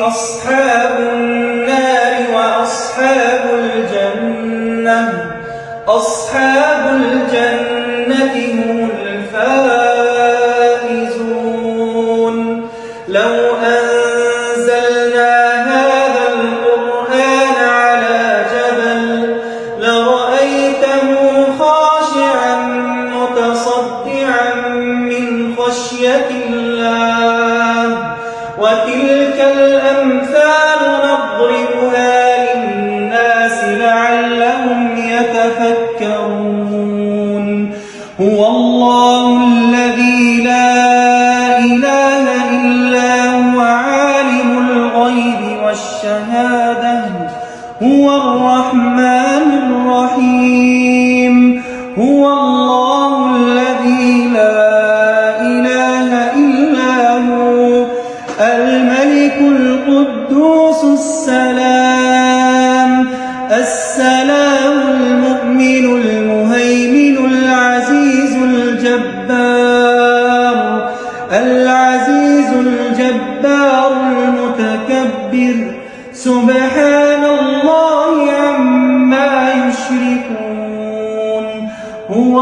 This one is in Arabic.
أصحاب النار وأصحاب الجنة هم الفائزون. لو أنزلنا هذا القرآن على جبل لرأيته خاشعا متصدعا من خشية الله. وتلك الأمثال نضربها للناس لعلهم يتفكرون. هو الله الذي لا إله إلا هو عالم الغيب والشهادة هو الرحمن الرحيم. هو الله الذي لا إله إلا هو الملك القدوس السلام المؤمن المهيمن العزيز الجبار المتكبر سبحان الله عما يشركون. هو